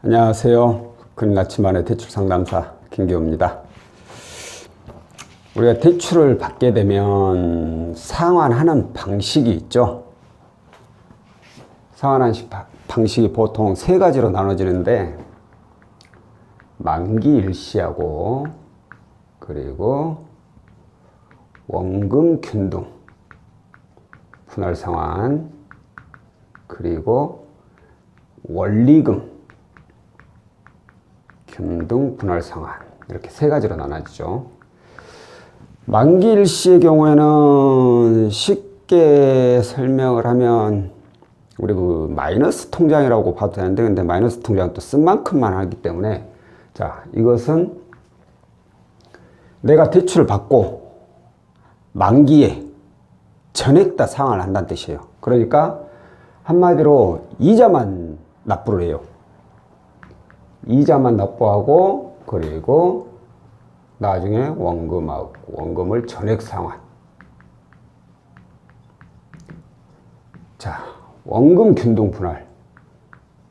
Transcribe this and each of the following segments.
안녕하세요. 근나치만의 대출 상담사 김기호입니다. 우리가 대출을 받게 되면 상환하는 방식이 있죠. 상환하는 방식이 보통 세 가지로 나눠지는데 만기 일시하고 그리고 원금 균등 분할 상환 그리고 원리금 균등 분할 상환 이렇게 세 가지로 나눠지죠. 만기 일시의 경우에는 쉽게 설명을 하면 우리 그 마이너스 통장이라고 봐도 되는데 근데 마이너스 통장은 또 쓴 만큼만 하기 때문에 자 이것은 내가 대출을 받고 만기에 전액 다 상환을 한다는 뜻이에요. 그러니까 한마디로 이자만 납부를 해요. 이자만 납부하고 그리고 나중에 원금을 전액 상환. 자, 원금 균등 분할.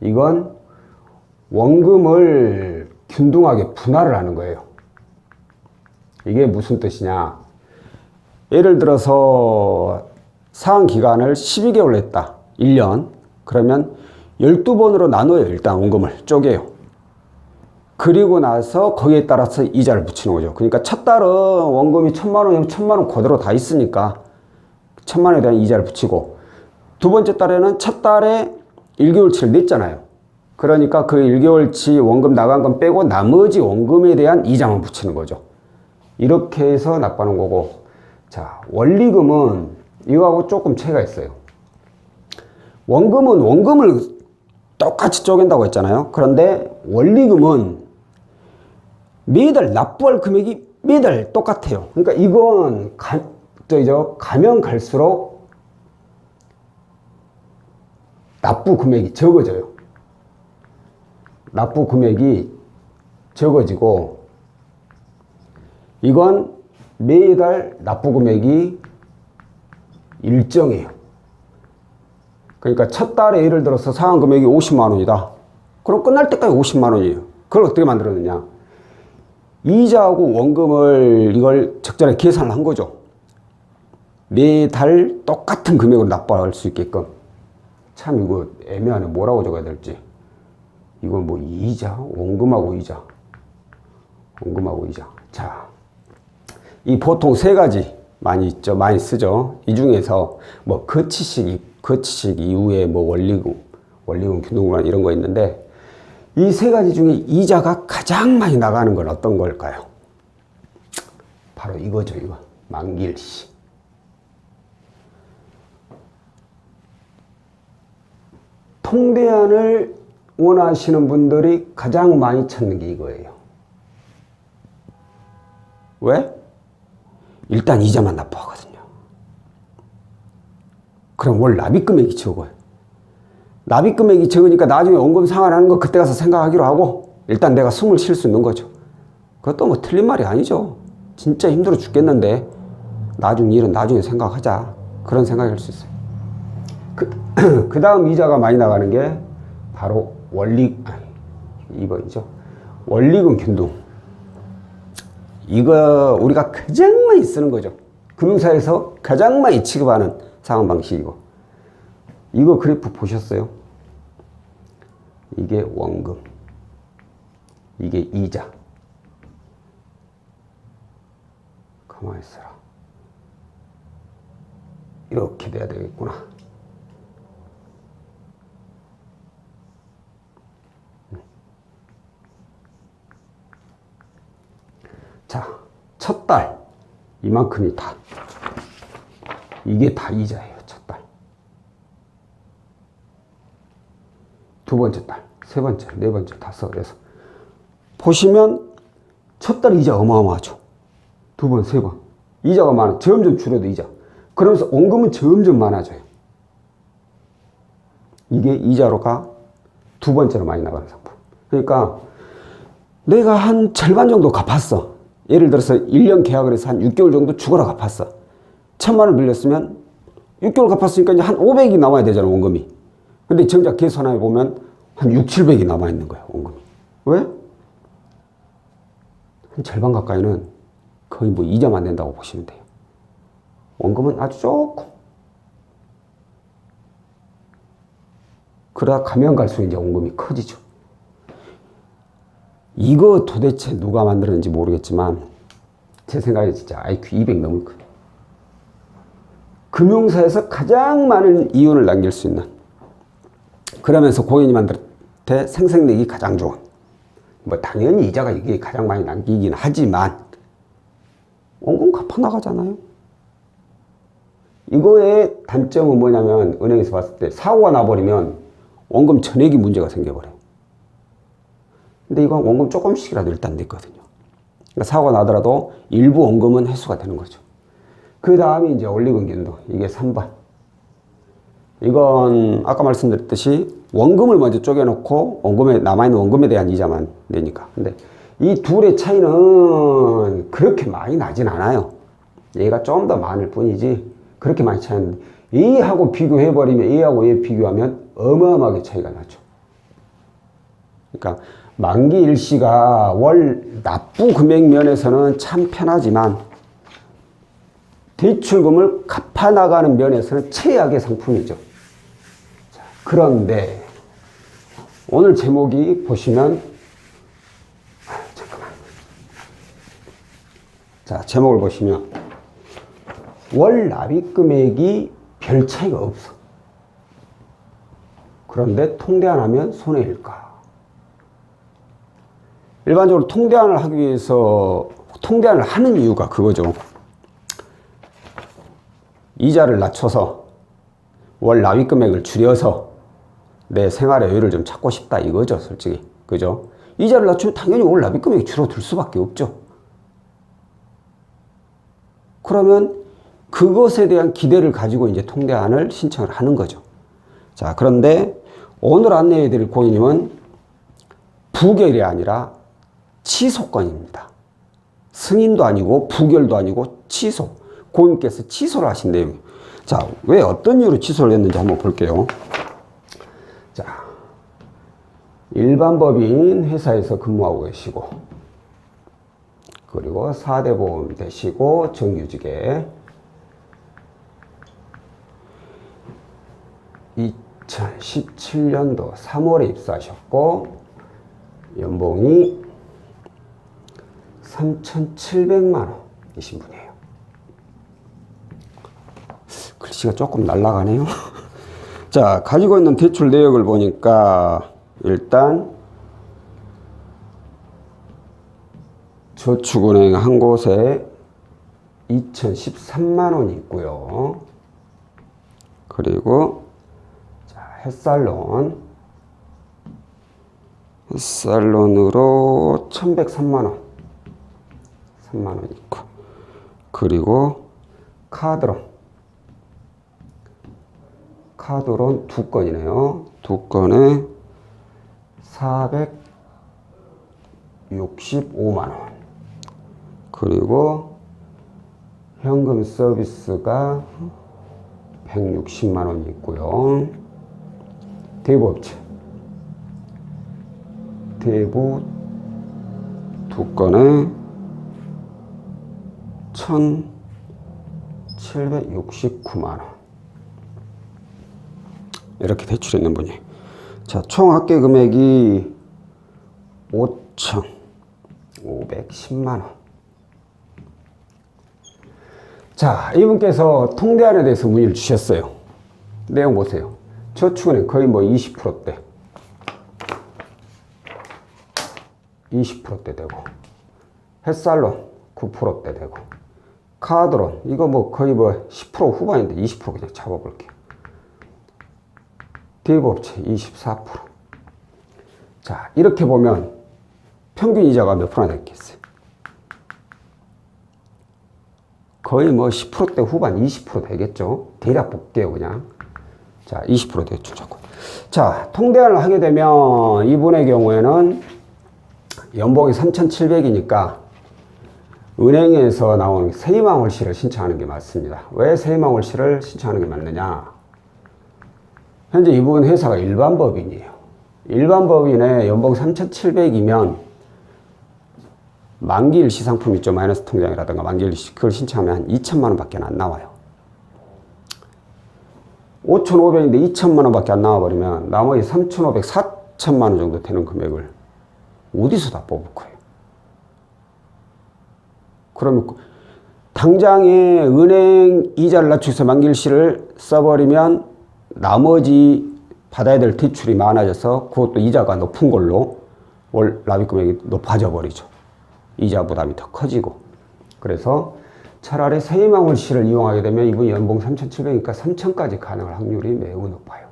이건 원금을 균등하게 분할을 하는 거예요. 이게 무슨 뜻이냐? 예를 들어서 상환 기간을 12개월 했다. 1년. 그러면 12번으로 나눠요. 일단 원금을 쪼개요. 그리고 나서 거기에 따라서 이자를 붙이는 거죠. 그러니까 첫 달은 원금이 1,000만원이면 1,000만원 그대로 다 있으니까 1,000만원에 대한 이자를 붙이고 두 번째 달에는 첫 달에 1개월치를 냈잖아요. 그러니까 그 1개월치 원금 나간 건 빼고 나머지 원금에 대한 이자만 붙이는 거죠. 이렇게 해서 납부하는 거고 자 원리금은 이거하고 조금 차이가 있어요. 원금은 원금을 똑같이 쪼갠다고 했잖아요. 그런데 원리금은 매달 납부할 금액이 매달 똑같아요. 그러니까 이건 가면 갈수록 납부 금액이 적어져요. 납부 금액이 적어지고 이건 매달 납부 금액이 일정해요. 그러니까 첫 달에 예를 들어서 상환 금액이 50만 원이다. 그럼 끝날 때까지 50만 원이에요. 그걸 어떻게 만들었느냐? 이자하고 원금을 이걸 적절하게 계산을 한 거죠. 매달 똑같은 금액으로 납부할 수 있게끔. 참 이거 애매하네. 뭐라고 적어야 될지. 이건 뭐 이자? 원금하고 이자. 원금하고 이자. 자, 이 보통 세 가지 많이 있죠. 많이 쓰죠. 이 중에서 뭐 거치식 이후에 뭐 원리금 균등분할 이런 거 있는데 이 세 가지 중에 이자가 가장 많이 나가는 건 어떤 걸까요? 바로 이거죠, 이거. 만기일시. 통대안을 원하시는 분들이 가장 많이 찾는 게 이거예요. 왜? 일단 이자만 납부하거든요. 그럼 월 납입금액이 적어요. 납입금액이 적으니까 나중에 원금 상환하는 거 그때 가서 생각하기로 하고 일단 내가 숨을 쉴 수 있는 거죠. 그것도 뭐 틀린 말이 아니죠. 진짜 힘들어 죽겠는데 나중 일은 나중에 생각하자. 그런 생각이 할 수 있어요. 그 다음 이자가 많이 나가는 게 바로 2번이죠. 원리금 균등. 이거 우리가 가장 많이 쓰는 거죠. 금융사에서 가장 많이 취급하는 상환 방식이고. 이거 그래프 보셨어요? 이게 원금. 이게 이자. 가만히 있어라. 이렇게 돼야 되겠구나. 자, 첫 달 이만큼이 다 이게 다 이자예요. 첫 달. 두 번째 달, 세 번째, 네 번째, 다섯, 여섯. 보시면 첫 달 이자 어마어마하죠. 두 번, 세 번. 이자가 많아. 점점 줄어도 이자. 그러면서 원금은 점점 많아져요. 이게 이자로가 두 번째로 많이 나가는 상품. 그러니까 내가 한 절반 정도 갚았어. 예를 들어서 1년 계약을 해서 한 6개월 정도 죽어라 갚았어. 1,000만 원 빌렸으면 6개월 갚았으니까 이제 한 500이 나와야 되잖아, 원금이. 근데 정작 계산해 보면 한 6, 700이 남아있는 거예요, 원금이. 왜? 한 절반 가까이는 거의 뭐 이자만 낸다고 보시면 돼요. 원금은 아주 조금. 그러다 가면 갈수록 이제 원금이 커지죠. 이거 도대체 누가 만들었는지 모르겠지만 제 생각에 진짜 IQ 200 넘을 거예요. 금융사에서 가장 많은 이윤을 남길 수 있는, 그러면서 고객님한테 생색내기 가장 좋은, 뭐 당연히 이자가 이게 가장 많이 남기긴 하지만 원금 갚아 나가잖아요. 이거의 단점은 뭐냐면 은행에서 봤을 때 사고가 나버리면 원금 전액이 문제가 생겨버려요. 근데 이건 원금 조금씩이라도 일단 냈거든요. 그러니까 사고가 나더라도 일부 원금은 회수가 되는 거죠. 그 다음이 이제 원리금균등. 이게 3번. 이건 아까 말씀드렸듯이 원금을 먼저 쪼개놓고 원금에 남아있는 원금에 대한 이자만 내니까. 근데 이 둘의 차이는 그렇게 많이 나진 않아요. 얘가 좀 더 많을 뿐이지 그렇게 많이 차이는데, A하고 비교해버리면 A하고 A 비교하면 어마어마하게 차이가 나죠. 그러니까 만기 일시가 월 납부 금액 면에서는 참 편하지만 대출금을 갚아 나가는 면에서는 최악의 상품이죠. 자, 그런데 오늘 제목이 보시면 잠깐만. 자, 제목을 보시면 월 납입 금액이 별 차이가 없어. 그런데 통대안하면 손해일까? 일반적으로 통대안을 하기 위해서 통대안을 하는 이유가 그거죠. 이자를 낮춰서 월 납입 금액을 줄여서 내 생활의 여유를 좀 찾고 싶다 이거죠, 솔직히. 그죠? 이자를 낮추면 당연히 월 납입 금액이 줄어들 수밖에 없죠. 그러면 그것에 대한 기대를 가지고 이제 통대안을 신청을 하는 거죠. 자, 그런데 오늘 안내해 드릴 고객님은 부결이 아니라 취소건입니다. 승인도 아니고 부결도 아니고 취소. 고객님께서 취소를 하신 내용이에요. 자, 왜 어떤 이유로 취소를 했는지 한번 볼게요. 자, 일반 법인 회사에서 근무하고 계시고, 그리고 4대 보험 되시고, 정규직에 2017년도 3월에 입사하셨고, 연봉이 3,700만 원이신 분이에요. 글씨가 조금 날아가네요. 자, 가지고 있는 대출 내역을 보니까 일단 저축은행 한 곳에 2,013만 원이 있고요. 그리고 자, 햇살론으로 1,103만 원, 3만 원 있고, 그리고 카드론 두 건이네요. 두 건에 465만 원. 그리고 현금 서비스가 160만 원이 있고요. 대부업체. 대부 두 건에 1,769만 원. 이렇게 대출했는 분이에요. 자, 총 합계 금액이 5,510만 원. 자, 이분께서 통대안에 대해서 문의를 주셨어요. 내용 보세요. 저축은행 거의 뭐 20%대. 20%대 되고, 햇살론 9%대 되고, 카드론 이거 뭐 거의 뭐 10% 후반인데 20% 그냥 잡아볼게요. 대부업체 24%. 자, 이렇게 보면 평균 이자가 몇 프로나 됐겠어요? 거의 뭐 10%대 후반 20% 되겠죠? 대략 볼게요, 그냥. 자, 20% 대출 조건. 자, 통대안을 하게 되면 이분의 경우에는 연봉이 3,700이니까 은행에서 나온 세입왕월시를 신청하는 게 맞습니다. 왜 세입왕월시를 신청하는 게 맞느냐? 현재 이분 회사가 일반 법인이에요. 일반 법인의 연봉 3,700이면 만기일 시상품 있죠. 마이너스 통장이라든가 만기일 그걸 신청하면 한 2천만 원밖에 안 나와요. 5,500인데 2천만 원밖에 안 나와버리면 나머지 3,500, 4천만 원 정도 되는 금액을 어디서 다 뽑을 거예요? 그러면 당장에 은행 이자를 낮춰서 만기일시를 써버리면 나머지 받아야 될 대출이 많아져서 그것도 이자가 높은 걸로 월 납입금액이 높아져 버리죠. 이자 부담이 더 커지고. 그래서 차라리 세입망월시를 이용하게 되면 이분이 연봉 3,700이니까 3,000까지 가능할 확률이 매우 높아요.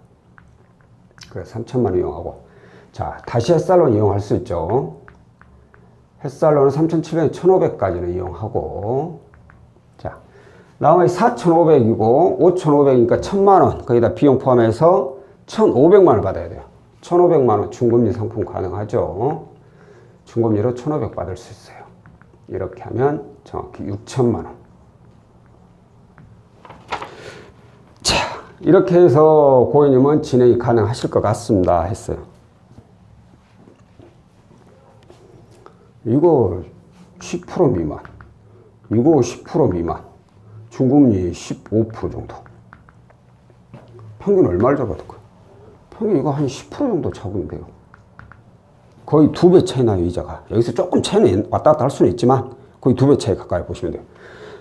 그래서 3,000만 원 이용하고. 자, 다시 햇살론 이용할 수 있죠. 햇살론은 3,700, 1,500까지는 이용하고. 자, 나머지 4,500이고 5,500이니까 1,000만 원. 거기다 비용 포함해서 1,500만 원 받아야 돼요. 1,500만 원 중금리 상품 가능하죠. 중금리로 1,500 받을 수 있어요. 이렇게 하면 정확히 6,000만 원. 자, 이렇게 해서 고객님은 진행이 가능하실 것 같습니다. 했어요. 이거 10% 미만, 이거 10% 미만, 중금리 15% 정도. 평균 얼마를 잡아도 돼요? 평균 이거 한 10% 정도 잡으면 돼요. 거의 2배 차이 나요, 이자가. 여기서 조금 차이는 왔다 갔다 할 수는 있지만 거의 2배 차이 가까이 보시면 돼요.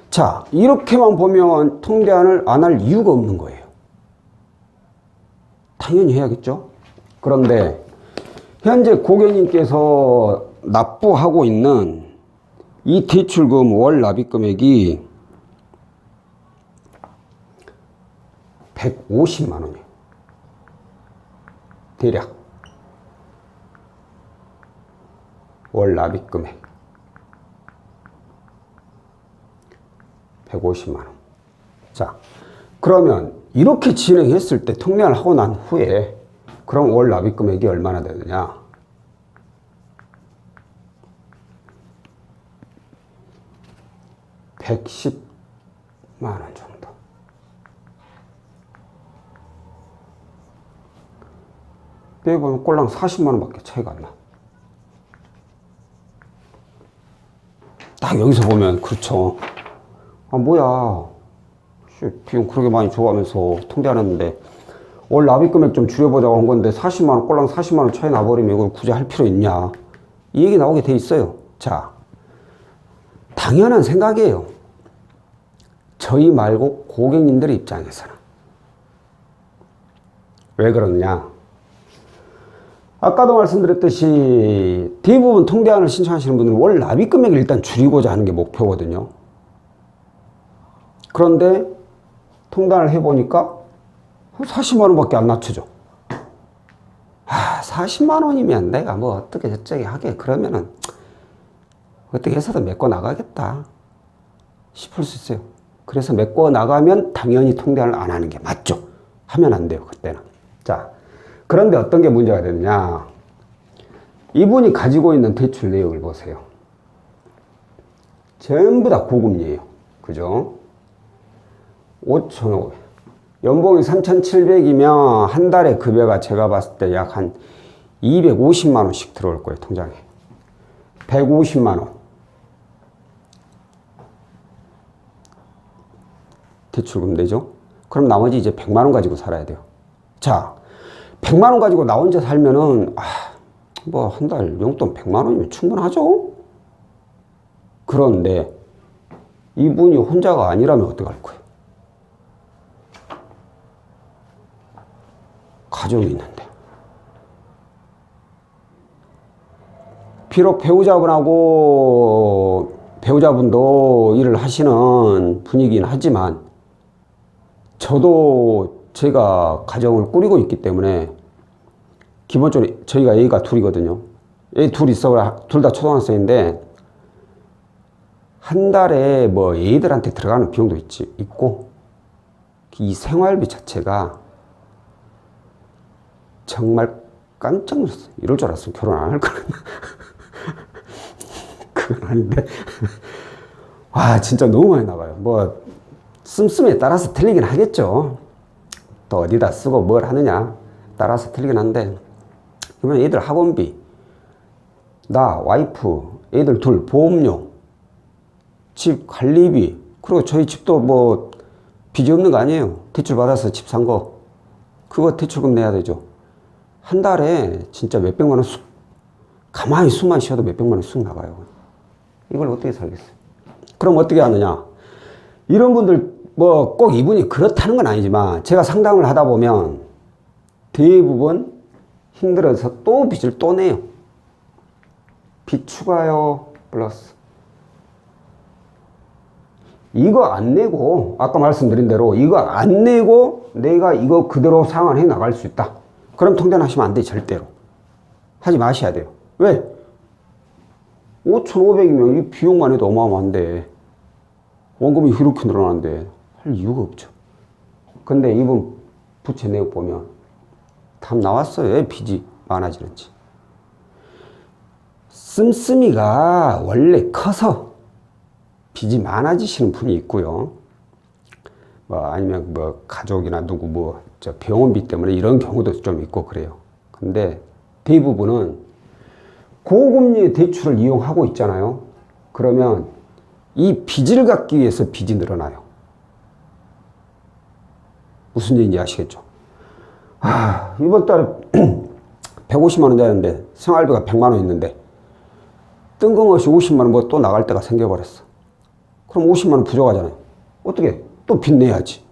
자, 이렇게만 보면 통대안을 안 할 이유가 없는 거예요. 당연히 해야겠죠? 그런데 현재 고객님께서 납부하고 있는 이 대출금 월 납입금액이 150만 원이에요. 대략 월 납입금액 150만 원. 자, 그러면 이렇게 진행했을 때 통례를 하고 난 후에 그럼 월 납입금액이 얼마나 되느냐? 110만 원 정도. 빼보면 꼴랑 40만 원밖에 차이가 안 나. 딱 여기서 보면 그렇죠. 아 뭐야, 비용 그렇게 많이 줘가면서 통대하는데 월 납입금액 좀 줄여보자고 한 건데 40만 원, 꼴랑 40만 원 차이 나버리면 이걸 굳이 할 필요 있냐, 이 얘기 나오게 돼 있어요. 자, 당연한 생각이에요. 저희 말고 고객님들의 입장에서는. 왜 그러느냐? 아까도 말씀드렸듯이 대부분 통대안을 신청하시는 분들은 월 납입금액을 일단 줄이고자 하는 게 목표거든요. 그런데 통대안을 해보니까 40만 원밖에 안 낮춰져. 40만 원이면 내가 뭐 어떻게 저쩌게 하게, 그러면은 어떻게 해서도 메꿔 나가겠다 싶을 수 있어요. 그래서 메꿔 나가면 당연히 통대안을 안 하는 게 맞죠. 하면 안 돼요, 그때는. 자, 그런데 어떤 게 문제가 되느냐? 이분이 가지고 있는 대출 내역을 보세요. 전부 다 고금리예요. 그죠? 5,500. 연봉이 3,700이면 한 달에 급여가 제가 봤을 때 약 한 250만 원씩 들어올 거예요, 통장에. 150만 원. 대출금 내죠? 그럼 나머지 이제 100만 원 가지고 살아야 돼요. 자, 100만 원 가지고 나 혼자 살면은, 뭐, 한 달 용돈 100만 원이면 충분하죠? 그런데, 이분이 혼자가 아니라면 어떡할 거예요? 가족이 있는데. 비록 배우자분도 일을 하시는 분이긴 하지만, 저도 제가 가정을 꾸리고 있기 때문에 기본적으로 저희가 애가 둘이거든요. 애 둘 있어, 둘 다 초등학생인데 한 달에 뭐 애들한테 들어가는 비용도 있고, 이 생활비 자체가 정말 깜짝 놀랐어요. 이럴 줄 알았으면 결혼 안 할 거는. 그건 아닌데. 와, 진짜 너무 많이 나가요. 뭐 씀씀이에 따라서 틀리긴 하겠죠. 또 어디다 쓰고 뭘 하느냐 따라서 틀리긴 한데, 그러면 애들 학원비, 나, 와이프, 애들 둘 보험료, 집 관리비, 그리고 저희 집도 뭐 빚이 없는 거 아니에요. 대출 받아서 집 산 거. 그거 대출금 내야 되죠. 한 달에 진짜 몇백만 원 가만히 숨만 쉬어도 몇백만 원 쑥 나가요. 이걸 어떻게 살겠어요? 그럼 어떻게 하느냐? 이런 분들 뭐 꼭 이분이 그렇다는 건 아니지만 제가 상담을 하다 보면 대부분 힘들어서 또 빚을 또 내요. 빚 추가요, 플러스. 이거 안 내고, 아까 말씀드린 대로 이거 안 내고 내가 이거 그대로 상환해 나갈 수 있다. 그럼 통장하시면 안 돼, 절대로. 하지 마셔야 돼요. 왜? 5,500이면 이 비용만 해도 어마어마한데, 원금이 이렇게 늘어나는데 할 이유가 없죠. 근데 이분 부채 내역 보면 답 나왔어요. 왜 빚이 많아지는지. 씀씀이가 원래 커서 빚이 많아지시는 분이 있고요. 뭐 아니면 뭐 가족이나 누구 뭐 저 병원비 때문에 이런 경우도 좀 있고 그래요. 근데 대부분은 고금리의 대출을 이용하고 있잖아요. 그러면 이 빚을 갚기 위해서 빚이 늘어나요. 무슨 얘기인지 아시겠죠? 아, 이번 달에 150만 원짜리인데 생활비가 100만 원 있는데 뜬금없이 50만 원 뭐 또 나갈 때가 생겨버렸어. 그럼 50만 원 부족하잖아요. 어떻게? 또 빚 내야지.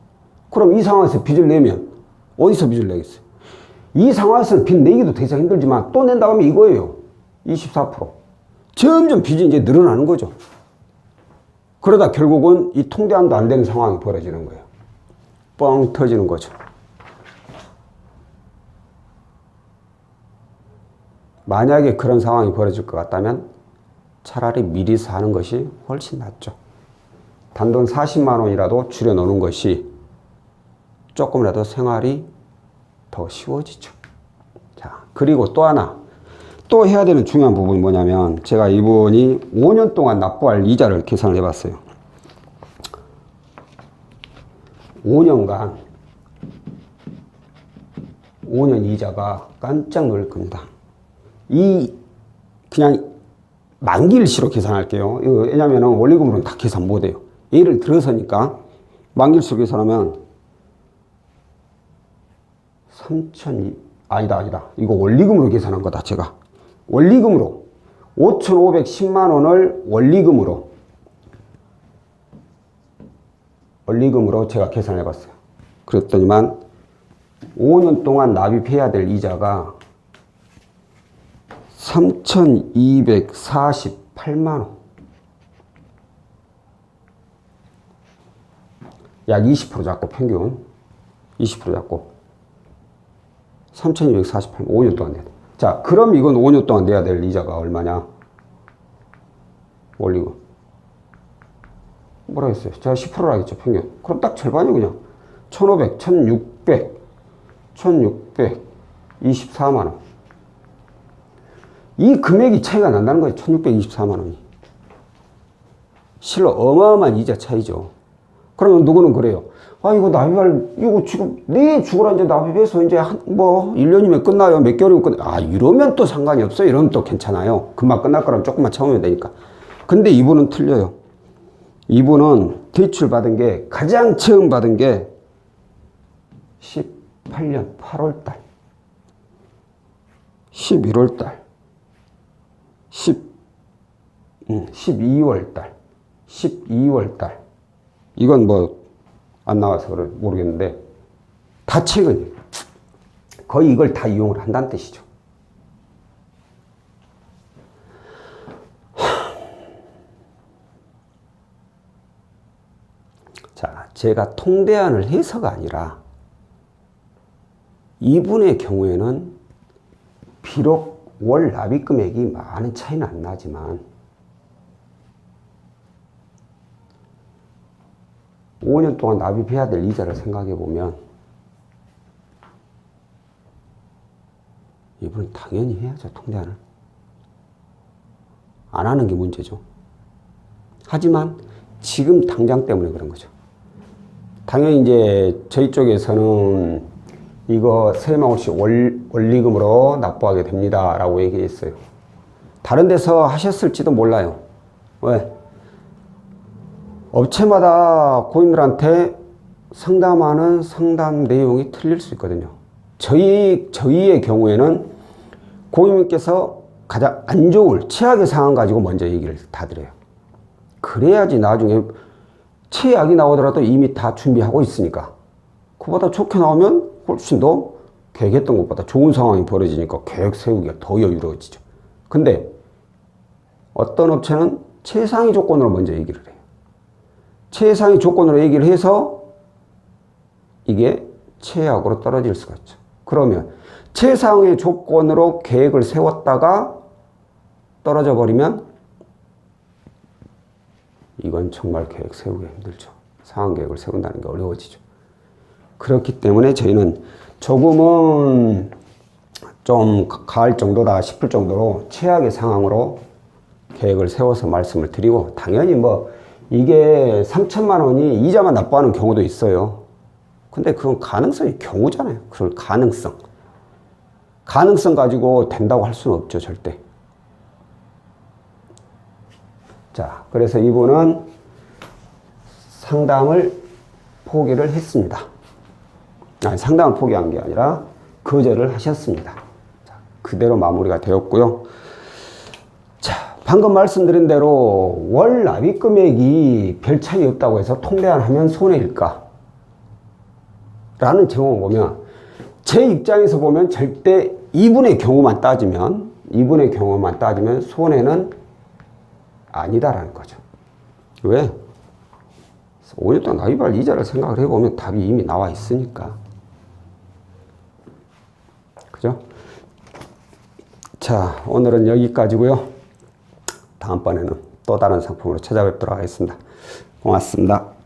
그럼 이 상황에서 빚을 내면 어디서 빚을 내겠어요? 이 상황에서는 빚 내기도 되게 힘들지만 또 낸다고 하면 이거예요. 24%. 점점 빚이 이제 늘어나는 거죠. 그러다 결국은 이 통대안도 안 되는 상황이 벌어지는 거예요. 뻥 터지는 거죠. 만약에 그런 상황이 벌어질 것 같다면 차라리 미리 사는 것이 훨씬 낫죠. 단돈 40만 원이라도 줄여놓는 것이 조금이라도 생활이 더 쉬워지죠. 자, 그리고 또 하나, 또 해야 되는 중요한 부분이 뭐냐면, 제가 이분이 5년 동안 납부할 이자를 계산을 해봤어요. 5년간 5년 이자가 깜짝 놀랄 겁니다. 그냥 만기일시로 계산할게요. 왜냐면은 원리금으로는 다 계산 못해요. 예를 들어서니까 만기일시로 계산하면 3,000, 아니다. 이거 원리금으로 계산한 거다, 제가. 원리금으로. 5,510만 원을 원리금으로 제가 계산을 해봤어요. 그랬더니만 5년 동안 납입해야 될 이자가 3,248만 원. 약 20% 잡고 평균 20% 잡고 3,248만 5년 동안 내야 돼. 자, 그럼 이건 5년 동안 내야 될 이자가 얼마냐? 원리금. 뭐라 했어요? 제가 10%라 했죠, 평균. 그럼 딱 절반이 그냥 1,500, 1,624만 원. 이 금액이 차이가 난다는 거예요. 1,624만 원이. 실로 어마어마한 이자 차이죠. 그러면 누구는 그래요. 아, 이거 지금 내 죽으라 이제 납입해서 이제 1년이면 끝나요. 몇 개월이면 끝나요. 아, 이러면 또 상관이 없어요. 이러면 또 괜찮아요. 금방 끝날 거라면 조금만 참으면 되니까. 근데 이분은 틀려요. 이분은 대출 받은 게, 가장 처음 받은 게 18년 8월 달, 11월 달, 12월 달, 12월 달. 이건 뭐 안 나와서 모르겠는데 다 최근이에요. 거의 이걸 다 이용을 한다는 뜻이죠. 자, 제가 통대안을 해서가 아니라 이분의 경우에는 비록 월 납입 금액이 많은 차이는 안 나지만 5년 동안 납입해야 될 이자를 생각해 보면 이분은 당연히 해야죠, 통대안을. 안 하는 게 문제죠. 하지만 지금 당장 때문에 그런 거죠. 당연히 이제 저희 쪽에서는 이거 3만 원씩 원리금으로 납부하게 됩니다 라고 얘기했어요. 다른 데서 하셨을지도 몰라요. 왜? 업체마다 고객님들한테 상담하는 상담 내용이 틀릴 수 있거든요. 저희의 경우에는 고객님께서 가장 안 좋을 최악의 상황 가지고 먼저 얘기를 다 드려요. 그래야지 나중에 최악이 나오더라도 이미 다 준비하고 있으니까 그보다 좋게 나오면 훨씬 더 계획했던 것보다 좋은 상황이 벌어지니까 계획 세우기가 더 여유로워지죠. 근데 어떤 업체는 최상위 조건으로 먼저 얘기를 해요. 최상위 조건으로 얘기를 해서 이게 최악으로 떨어질 수가 있죠. 그러면 최상위 조건으로 계획을 세웠다가 떨어져 버리면 이건 정말 계획 세우기 힘들죠. 상황 계획을 세운다는 게 어려워지죠. 그렇기 때문에 저희는 조금은 좀 가을 정도다 싶을 정도로 최악의 상황으로 계획을 세워서 말씀을 드리고, 당연히 뭐 이게 3천만 원이 이자만 납부하는 경우도 있어요. 근데 그건 가능성이 경우잖아요. 그럴 가능성 가지고 된다고 할 수는 없죠, 절대. 자, 그래서 이분은 상담을 포기를 했습니다. 아니, 상담을 포기한 게 아니라 거절을 하셨습니다. 자, 그대로 마무리가 되었고요. 자, 방금 말씀드린 대로 월 납입 금액이 별 차이 없다고 해서 통대안하면 손해일까? 라는 제목을 보면, 제 입장에서 보면 절대 이분의 경우만 따지면 손해는 아니다라는 거죠. 왜? 5년 동안 납입할 이자를 생각을 해보면 답이 이미 나와 있으니까. 그죠? 자, 오늘은 여기까지고요. 다음번에는 또 다른 상품으로 찾아뵙도록 하겠습니다. 고맙습니다.